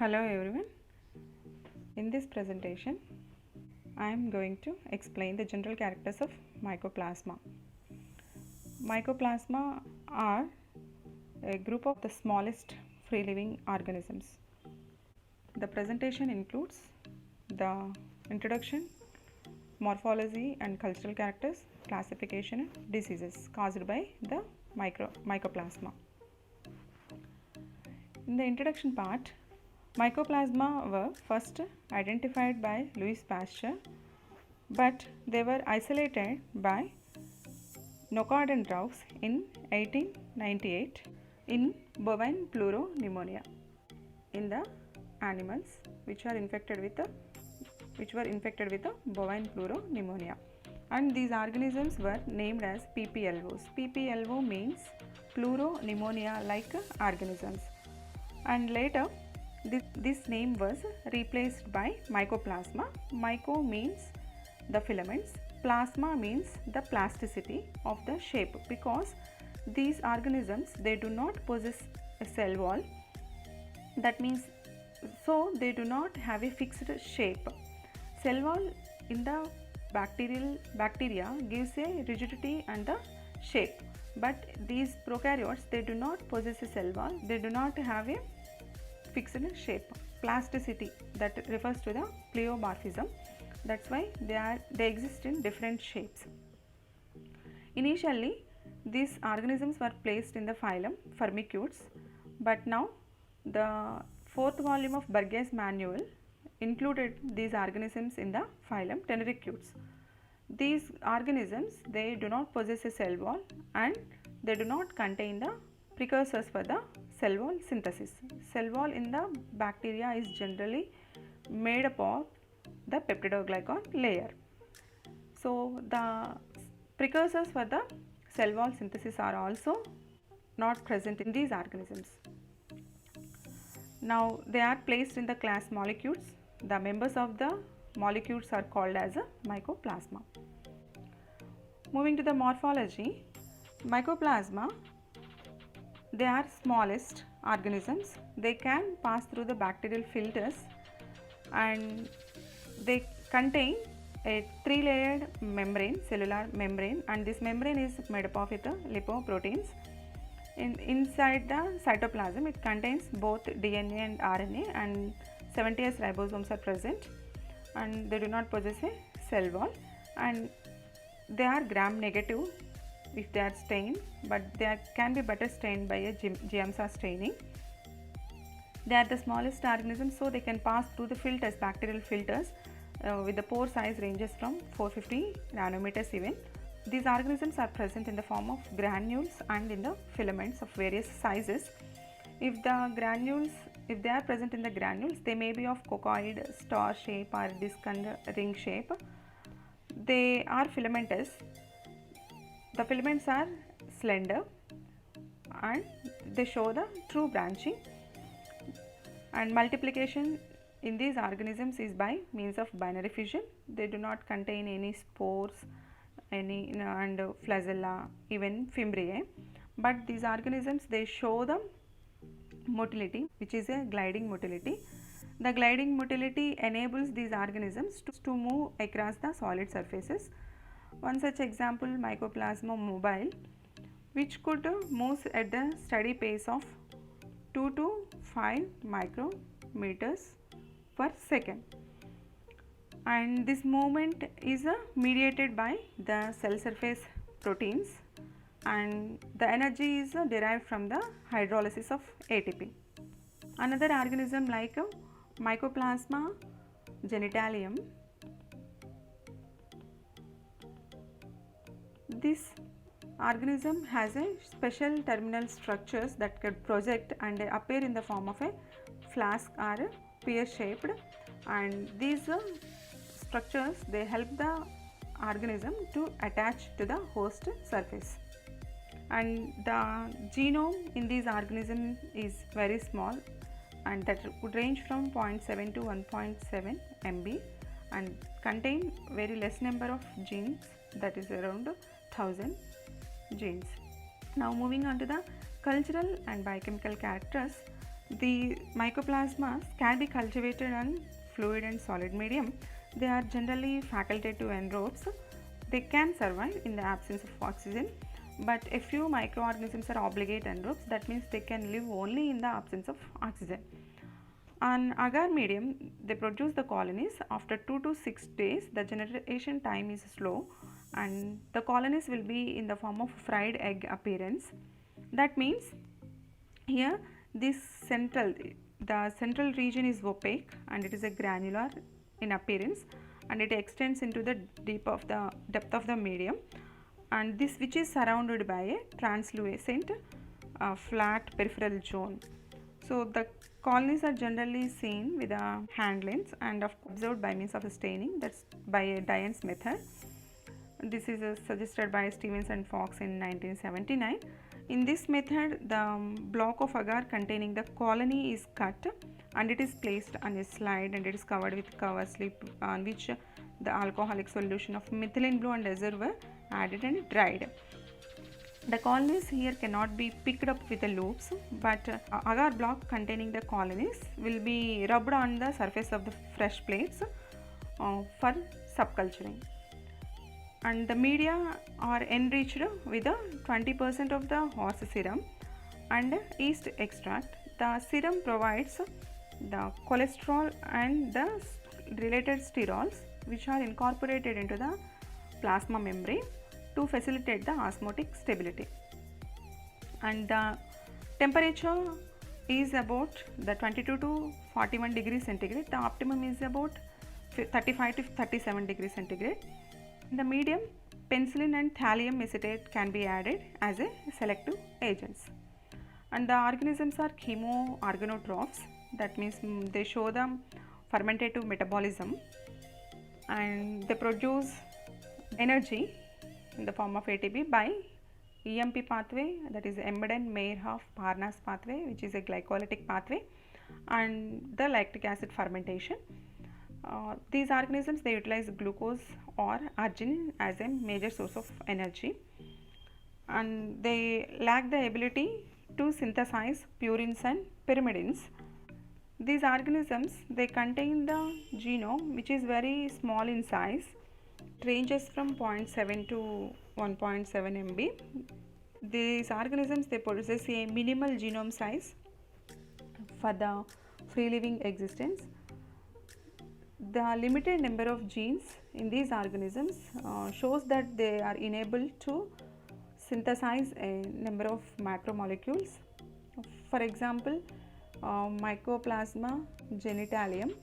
Hello everyone. In this presentation, I am going to explain the general characters of Mycoplasma. Mycoplasma are a group of the smallest free living organisms. The presentation includes the introduction, morphology and cultural characters, classification and diseases caused by the Mycoplasma. In the introduction part, Mycoplasma were first identified by Louis Pasteur, but they were isolated by Knockaert and Rous in 1898 in bovine pleuropneumonia in the animals which were infected with the bovine pleuropneumonia, and these organisms were named as PPLOs. PPLO means pleuropneumonia like organisms, and later this name was replaced by Mycoplasma. Myco means the filaments, plasma means the plasticity of the shape, because these organisms, they do not possess a cell wall. That means, so they do not have a fixed shape. Cell wall in the bacteria gives a rigidity and the shape, but these prokaryotes, they do not possess a cell wall, they do not have a fixed shape. Plasticity, that refers to the pleomorphism. That's why they exist in different shapes. Initially, these organisms were placed in the phylum Firmicutes, but now the fourth volume of Burgess Manual included these organisms in the phylum Tenoricutes. These organisms, they do not possess a cell wall and they do not contain the precursors for the cell wall synthesis. Cell wall in the bacteria is generally made up of the peptidoglycan layer. So the precursors for the cell wall synthesis are also not present in these organisms. Now they are placed in the class Mollicutes. The members of the Mollicutes are called as a Mycoplasma. Moving to the morphology, Mycoplasma, they are smallest organisms. They can pass through the bacterial filters and they contain a three-layered membrane, cellular membrane, and this membrane is made up of lipoproteins. Inside the cytoplasm, it contains both DNA and RNA, and 70S ribosomes are present, and they do not possess a cell wall, and they are gram negative if they are stained, but they can be better stained by a Giemsa staining. They are the smallest organisms, so they can pass through the filters, bacterial filters, with the pore size ranges from 450 nanometers even. These organisms are present in the form of granules and in the filaments of various sizes. If they are present in the granules, they may be of cocoid, star shape or disc and ring shape. They are filamentous. The filaments are slender and they show the true branching, and multiplication in these organisms is by means of binary fission. They do not contain any spores, and flagella, even fimbriae, but these organisms, they show the motility, which is a gliding motility. The gliding motility enables these organisms to move across the solid surfaces. One such example, Mycoplasma mobile, which could move at the steady pace of 2 to 5 micrometers per second, and this movement is mediated by the cell surface proteins, and the energy is derived from the hydrolysis of ATP. Another organism like Mycoplasma genitalium, this organism has a special terminal structures that could project and appear in the form of a flask or pear shaped, and these structures, they help the organism to attach to the host surface, and the genome in these organisms is very small, and that would range from 0.7 to 1.7 MB and contain very less number of genes, that is around 1000 genes. Now moving on to the cultural and biochemical characters, The mycoplasmas can be cultivated in fluid and solid medium. They are generally facultative anaerobes. They can survive in the absence of oxygen, but a few microorganisms are obligate anaerobes. That means they can live only in the absence of oxygen. On agar medium, they produce the colonies. After 2 to 6 days, the generation time is slow and the colonies will be in the form of fried egg appearance. That means here the central region is opaque and it is a granular in appearance, and it extends into the depth of the medium, and this which is surrounded by a translucent flat peripheral zone. So the colonies are generally seen with a hand lens and observed by means of a staining, that's by a Dion's method. This is suggested by Stevens and Fox in 1979. In this method, the block of agar containing the colony is cut and it is placed on a slide and it is covered with cover slip on which the alcoholic solution of methylene blue and azer were added and dried. The colonies here cannot be picked up with the loops, but agar block containing the colonies will be rubbed on the surface of the fresh plates for subculturing. And the media are enriched with 20% of the horse serum and yeast extract. The serum provides the cholesterol and the related sterols which are incorporated into the plasma membrane to facilitate the osmotic stability. And the temperature is about the 22 to 41 degrees centigrade. The optimum is about 35 to 37 degrees centigrade. In the medium, penicillin and thallium acetate can be added as a selective agents. And the organisms are chemoorganotrophs. That means they show the fermentative metabolism and they produce energy in the form of ATP by EMP pathway, that is Embden-Meyerhof-Parnas pathway, which is a glycolytic pathway, and the lactic acid fermentation. These organisms, they utilize glucose or arginine as a major source of energy, and they lack the ability to synthesize purines and pyrimidines. These organisms, they contain the genome which is very small in size. It ranges from 0.7 to 1.7 MB. These organisms, they possess a minimal genome size for the free living existence. The limited number of genes in these organisms shows that they are enabled to synthesize a number of macromolecules. For example, Mycoplasma genitalium,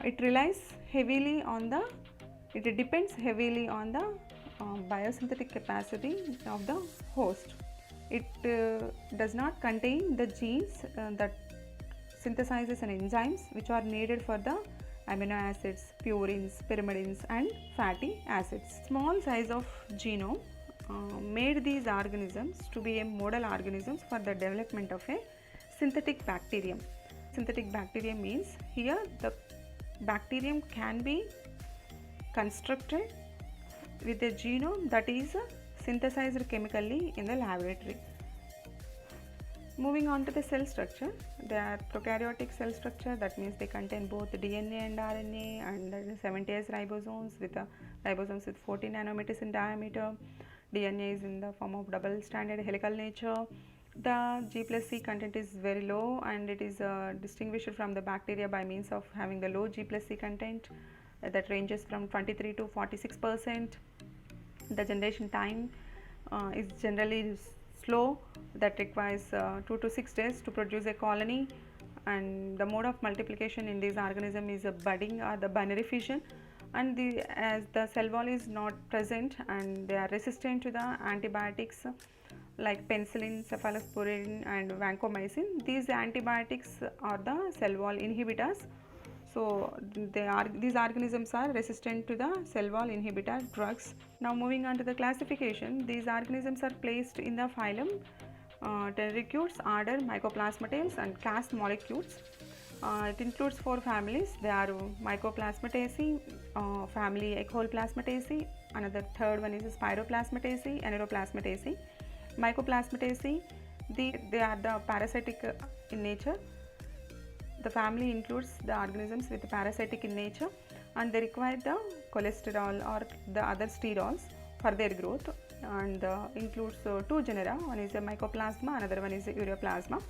it depends heavily on the biosynthetic capacity of the host. It does not contain the genes that synthesizes and enzymes which are needed for the amino acids, purines, pyrimidines and fatty acids. Small size of genome made these organisms to be a model organisms for the development of a synthetic bacterium. Synthetic bacterium means here the bacterium can be constructed with a genome that is synthesized chemically in the laboratory. Moving on to the cell structure, they are prokaryotic cell structure, that means they contain both DNA and RNA and 70S ribosomes with ribosomes with 14 nanometers in diameter. DNA is in the form of double stranded helical nature. The G+C content is very low and it is distinguished from the bacteria by means of having the low G+C content that ranges from 23 to 46%. The generation time is generally slow, that requires 2 to 6 days to produce a colony, and the mode of multiplication in this organism is a budding or the binary fission, and as the cell wall is not present and they are resistant to the antibiotics like penicillin, cephalosporin and vancomycin. These antibiotics are the cell wall inhibitors. So these organisms are resistant to the cell wall inhibitor drugs. Now moving on to the classification, these organisms are placed in the phylum Pteridioids, order Mycoplasmatales, and class Mollicutes. It includes 4 families. They are Mycoplasmataceae, family Echolplasmataceae, another third one is Spiroplasmataceae, Anaeroplasmataceae. Mycoplasmataceae, They are the parasitic in nature. The family includes the organisms with parasitic in nature, and they require the cholesterol or the other sterols for their growth, and includes two genera. One is a Mycoplasma, another one is a Ureaplasma.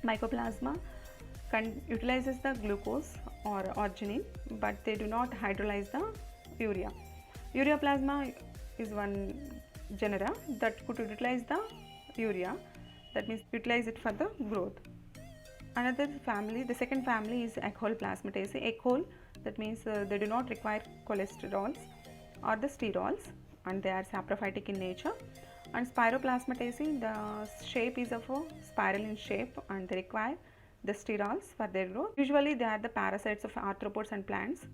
Mycoplasma utilizes the glucose or arginine, but they do not hydrolyze the urea. Ureaplasma is one genera that could utilize the urea, that means utilize it for the growth. Another family, the second family is Echolь Plasmataceae. Echolь, that means they do not require cholesterols or the sterols, and they are saprophytic in nature. And Spiroplasmataceae, the shape is of a spiral in shape, and they require the sterols for their growth. Usually they are the parasites of arthropods and plants.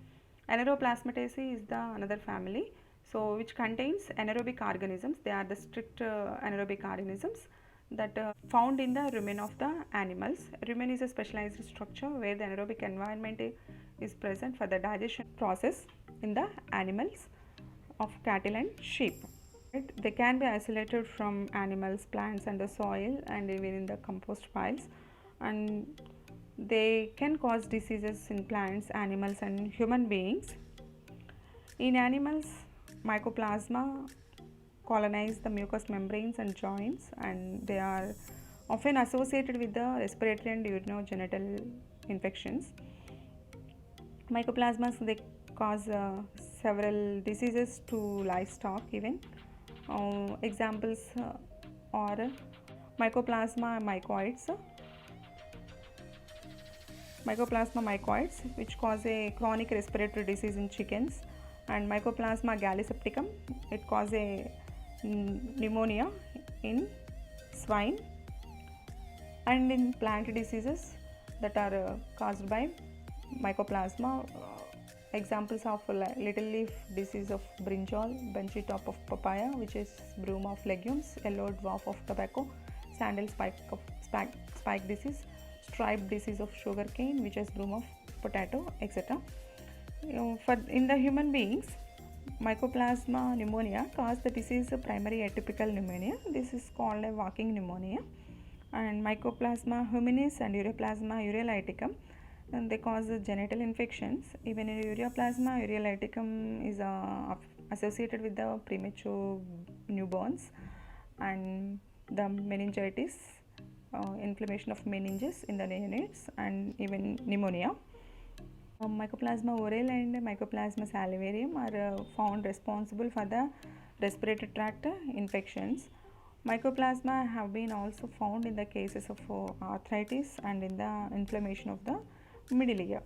Anaeroplasmataceae is the another family, so which contains anaerobic organisms. They are the strict anaerobic organisms that found in the rumen of the animals. Rumen is a specialized structure where the anaerobic environment is present for the digestion process in the animals of cattle and sheep. Right? They can be isolated from animals, plants and the soil, and even in the compost piles, and they can cause diseases in plants, animals and human beings. In animals, Mycoplasma colonize the mucous membranes and joints, and they are often associated with the respiratory and urinogenital infections. Mycoplasmas, they cause several diseases to livestock even. Examples are Mycoplasma mycoids, which cause a chronic respiratory disease in chickens, and Mycoplasma gallisepticum, it causes a pneumonia in swine. And in plant diseases that are caused by Mycoplasma, examples of little leaf disease of brinjal, bunchy top of papaya, which is broom of legumes, yellow dwarf of tobacco, sandal spike disease, stripe disease of sugarcane, which is broom of potato, etc. In the human beings, Mycoplasma pneumonia cause the disease of primary atypical pneumonia. This is called a walking pneumonia. And Mycoplasma hominis and Ureaplasma ureolyticum, and they cause genital infections. Even in Ureaplasma ureolyticum is associated with the premature newborns and the meningitis, inflammation of meninges in the neonates, and even pneumonia. Mycoplasma oral and Mycoplasma salivarium are found responsible for the respiratory tract infections. Mycoplasma have been also found in the cases of arthritis and in the inflammation of the middle ear.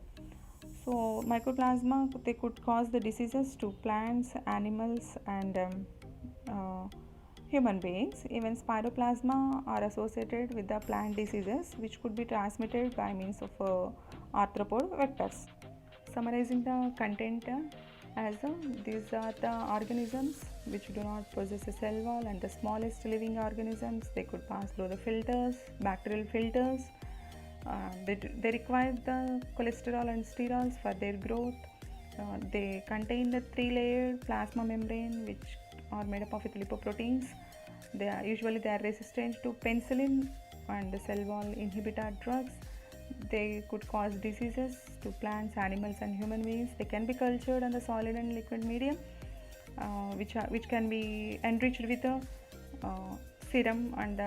So Mycoplasma, they could cause the diseases to plants, animals and human beings. Even Spiroplasma are associated with the plant diseases which could be transmitted by means of arthropod vectors. Summarizing the content, these are the organisms which do not possess a cell wall, and the smallest living organisms, they could pass through the filters, bacterial filters. They require the cholesterol and sterols for their growth. They contain the three-layered plasma membrane, which are made up of lipoproteins. They are resistant to penicillin and the cell wall inhibitor drugs. They could cause diseases to plants, animals and human beings. They can be cultured on the solid and liquid medium, which can be enriched with a serum and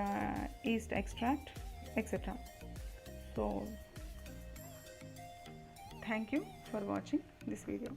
yeast extract, etc. So thank you for watching this video.